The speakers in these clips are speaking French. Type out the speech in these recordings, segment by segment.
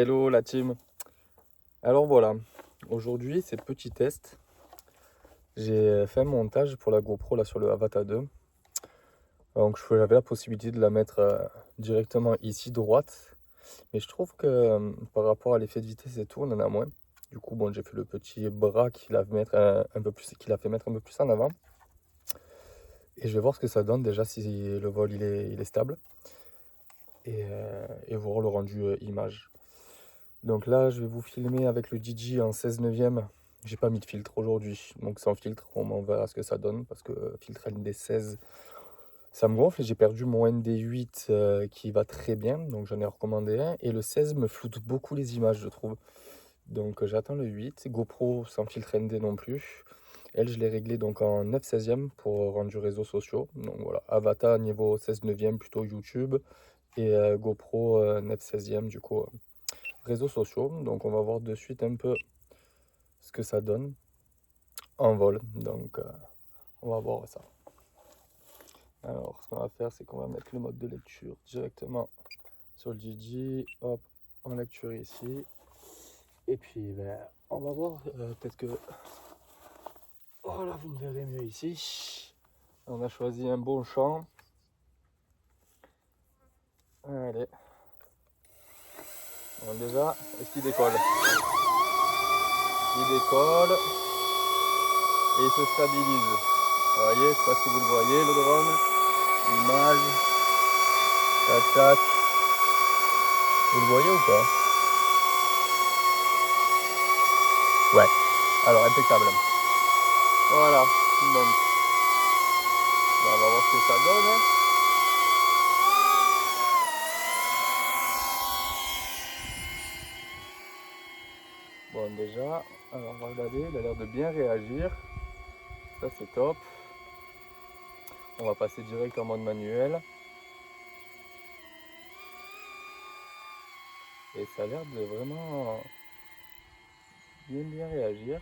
Hello la team. Alors voilà, aujourd'hui c'est petit test. J'ai fait un montage pour la GoPro là sur le Avata 2. Donc j'avais la possibilité de la mettre directement ici droite. Mais je trouve que par rapport à l'effet de vitesse et tout, on en a moins. Du coup bon j'ai fait le petit bras qui l'a fait mettre un peu plus en avant. Et je vais voir ce que ça donne déjà si le vol il est stable. Et voir le rendu image. Donc là, je vais vous filmer avec le DJI en 16 neuvième. J'ai pas mis de filtre aujourd'hui, donc sans filtre, on verra ce que ça donne, parce que filtre ND16, ça me gonfle. J'ai perdu mon ND8 qui va très bien, donc j'en ai recommandé un. Et le 16 me floute beaucoup les images, je trouve. Donc j'attends le 8. GoPro sans filtre ND non plus. Elle, je l'ai réglé donc en 9 16e pour rendu réseaux sociaux. Donc voilà, Avata niveau 16 neuvième, plutôt YouTube. Et GoPro 9 16e, du coup réseaux sociaux. Donc on va voir de suite un peu ce que ça donne en vol. Donc on va voir ça. Alors ce qu'on va faire, c'est qu'on va mettre le mode de lecture directement sur le DJI. Hop, en lecture ici. Et puis on va voir peut-être que... Oh là, vous me verrez mieux ici. On a choisi un bon champ. Allez. Bon déjà, est-ce qu'il décolle? Il décolle. Et il se stabilise. Vous voyez, je sais pas si vous le voyez, le drone. L'image. Tac, tac. Vous le voyez ou pas? Ouais. Alors, impeccable. Voilà. Donc, on va voir ce que ça donne. Bon, déjà, alors on va regarder. Il a l'air de bien réagir. Ça, c'est top. On va passer direct en mode manuel. Et ça a l'air de vraiment bien réagir.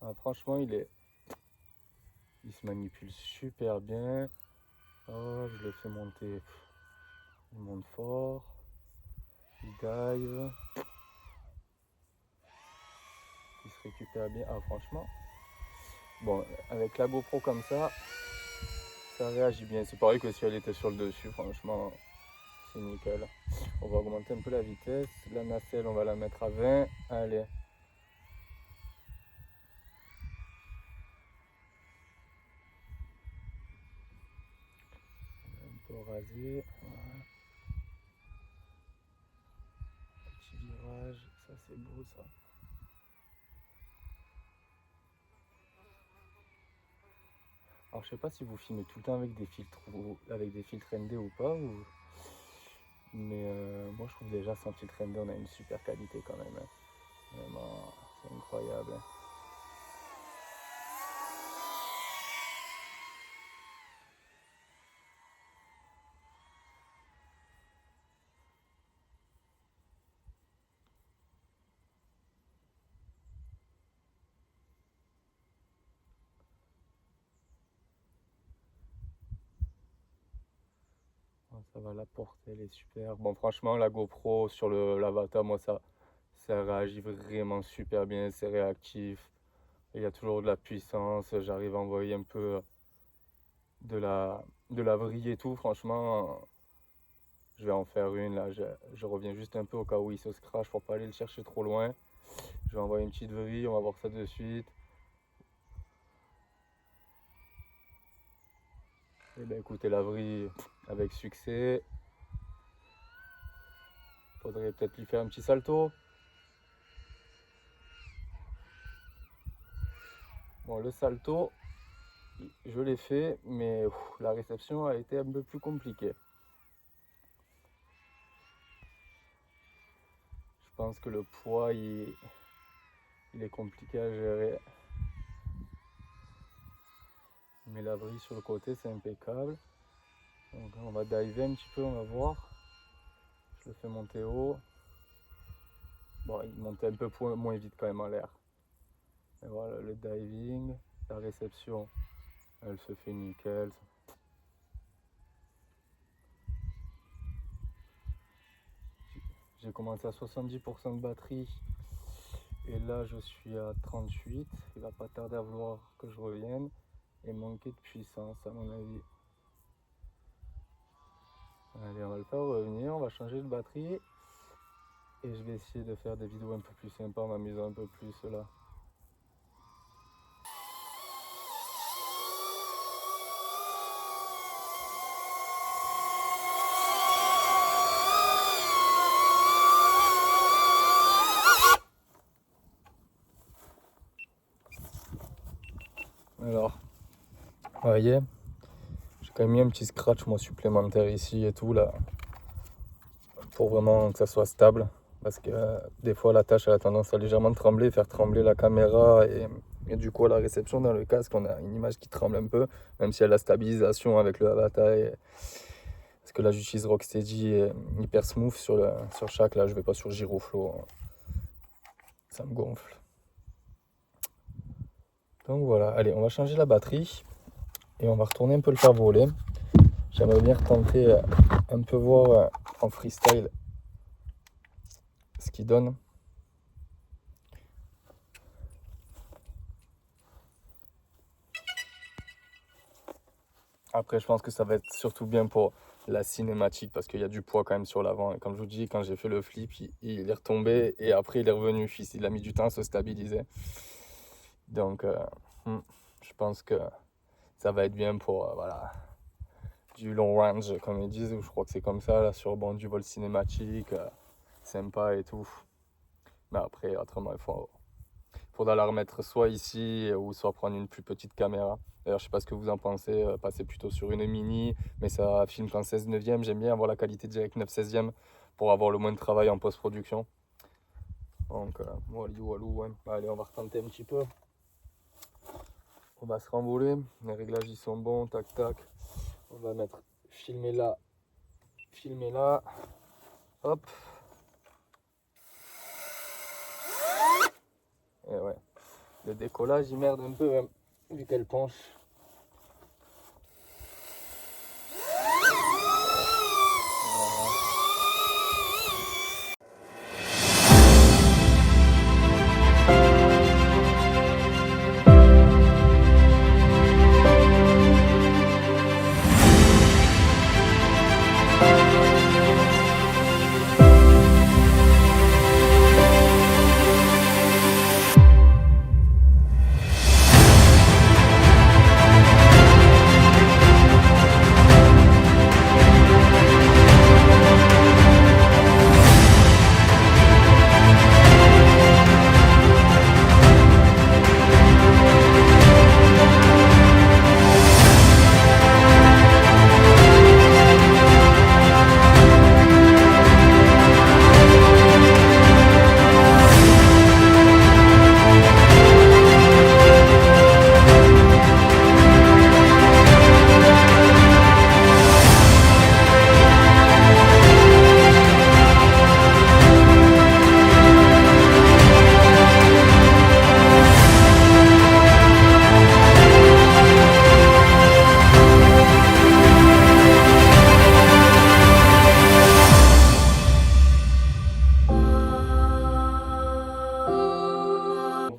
Ah, franchement, il se manipule super bien. Oh, je le fais monter. Il monte fort. Il dive. Il se récupère bien. Ah, franchement. Bon, avec la GoPro comme ça réagit bien. C'est pareil que si elle était sur le dessus, franchement, c'est nickel. On va augmenter un peu la vitesse. La nacelle, on va la mettre à 20. Allez. Un peu rasé. Voilà. Petit virage. Ça, c'est beau, ça. Alors, je sais pas si vous filmez tout le temps avec des filtres ND ou pas. Mais moi, je trouve déjà sans filtre ND, on a une super qualité quand même. Vraiment, c'est incroyable. Ça va, la portée, elle est super. Bon, franchement, la GoPro sur l'Avata, moi, ça réagit vraiment super bien. C'est réactif. Il y a toujours de la puissance. J'arrive à envoyer un peu de la vrille et tout. Franchement, je vais en faire une. Là, je reviens juste un peu au cas où il se crache pour pas aller le chercher trop loin. Je vais envoyer une petite vrille. On va voir ça de suite. Et bien, écoutez, la vrille avec succès. Faudrait peut-être lui faire un petit salto. Bon, le salto, je l'ai fait, mais la réception a été un peu plus compliquée. Je pense que le poids, il est compliqué à gérer. Mais la vrille sur le côté, c'est impeccable. Donc on va diver un petit peu, on va voir. Je le fais monter haut. Bon, il montait un peu moins vite quand même en l'air. Et voilà le diving, la réception, elle se fait nickel. J'ai commencé à 70% de batterie et là je suis à 38. Il va pas tarder à vouloir que je revienne et manquer de puissance à mon avis. Allez, on va le faire revenir, on va changer de batterie et je vais essayer de faire des vidéos un peu plus sympas en m'amusant un peu plus là. Alors, vous voyez, j'ai quand même mis un petit scratch moi supplémentaire ici et tout là, pour vraiment que ça soit stable. Parce que des fois la tâche elle a tendance à légèrement trembler, faire trembler la caméra et du coup à la réception dans le casque on a une image qui tremble un peu, même si elle a la stabilisation avec le avatar. Parce que là j'utilise Rocksteady et hyper smooth sur chaque, là je vais pas sur Giroflow, ça me gonfle. Donc voilà, allez on va changer la batterie et on va retourner un peu le faire voler. J'aimerais bien retenter un peu voir en freestyle ce qu'il donne. Après je pense que ça va être surtout bien pour la cinématique parce qu'il y a du poids quand même sur l'avant. Et comme je vous dis, quand j'ai fait le flip, il est retombé et après il est revenu. Il a mis du temps à se stabiliser. Donc je pense que ça va être bien pour voilà, du long range comme ils disent. Je crois que c'est comme ça là, sur du vol cinématique, sympa et tout. Mais après autrement il faudra la remettre soit ici ou soit prendre une plus petite caméra. D'ailleurs, je sais pas ce que vous en pensez, passer plutôt sur une mini, mais ça filme qu'en 16/9. J'aime bien avoir la qualité direct 9/16 pour avoir le moins de travail en post-production. Donc, walou, ouais. Allez, on va retenter un petit peu. On va se renvoler. Les réglages ils sont bons, tac tac. On va mettre filmer là, hop. Et ouais, le décollage il merde un peu, hein, vu qu'elle penche.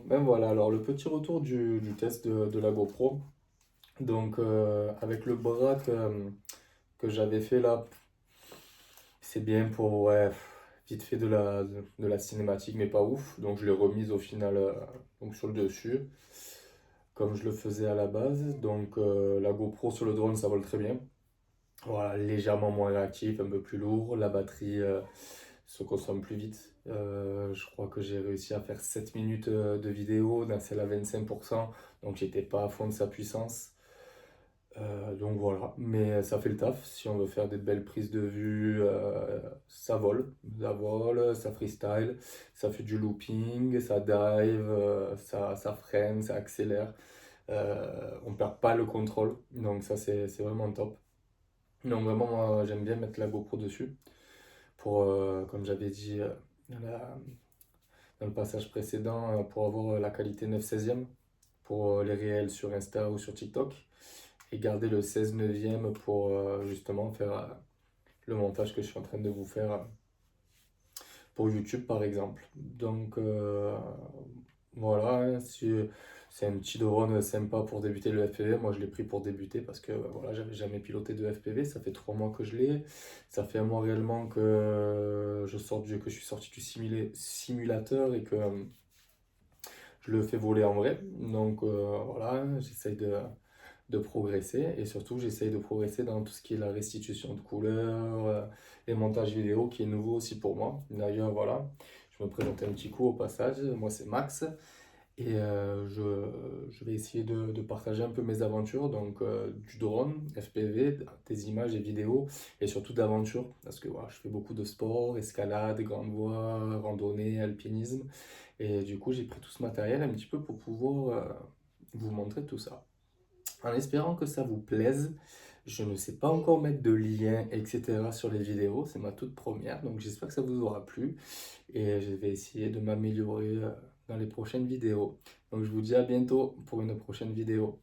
Ben voilà, alors le petit retour du test de la GoPro. Donc avec le bras que j'avais fait là, c'est bien pour ouais, vite fait de la cinématique, mais pas ouf. Donc je l'ai remise au final donc sur le dessus, comme je le faisais à la base. Donc la GoPro sur le drone, ça vole très bien. Voilà, légèrement moins réactif, un peu plus lourd. La batterie se consomme plus vite. Je crois que j'ai réussi à faire 7 minutes de vidéo dans celle à 25%. Donc j'étais pas à fond de sa puissance. Donc voilà, mais ça fait le taf. Si on veut faire des belles prises de vue, ça vole, ça freestyle, ça fait du looping, ça dive, ça freine, ça accélère. On perd pas le contrôle, donc ça c'est vraiment top. Donc vraiment, moi, j'aime bien mettre la GoPro dessus pour, comme j'avais dit dans dans le passage précédent, pour avoir la qualité 9/16 pour les réels sur Insta ou sur TikTok et garder le 16/9 pour justement faire le montage que je suis en train de vous faire pour YouTube par exemple. Donc voilà, hein, si c'est un petit drone sympa pour débuter le FPV. Moi je l'ai pris pour débuter parce que voilà, j'avais jamais piloté de FPV. Ça fait 3 mois que je l'ai. Ça fait un mois réellement que que je suis sorti du simulateur et que je le fais voler en vrai. Donc voilà, j'essaye de progresser et surtout j'essaye de progresser dans tout ce qui est la restitution de couleurs, les montages vidéo qui est nouveau aussi pour moi. D'ailleurs, voilà, je me présente un petit coup au passage. Moi, c'est Max et je vais essayer de partager un peu mes aventures, donc du drone, FPV, des images et vidéos et surtout d'aventures parce que voilà, je fais beaucoup de sport, escalade, grande voie, randonnée, alpinisme et du coup, j'ai pris tout ce matériel un petit peu pour pouvoir vous montrer tout ça. En espérant que ça vous plaise, je ne sais pas encore mettre de lien, etc. sur les vidéos, c'est ma toute première, donc j'espère que ça vous aura plu et je vais essayer de m'améliorer dans les prochaines vidéos. Donc je vous dis à bientôt pour une prochaine vidéo.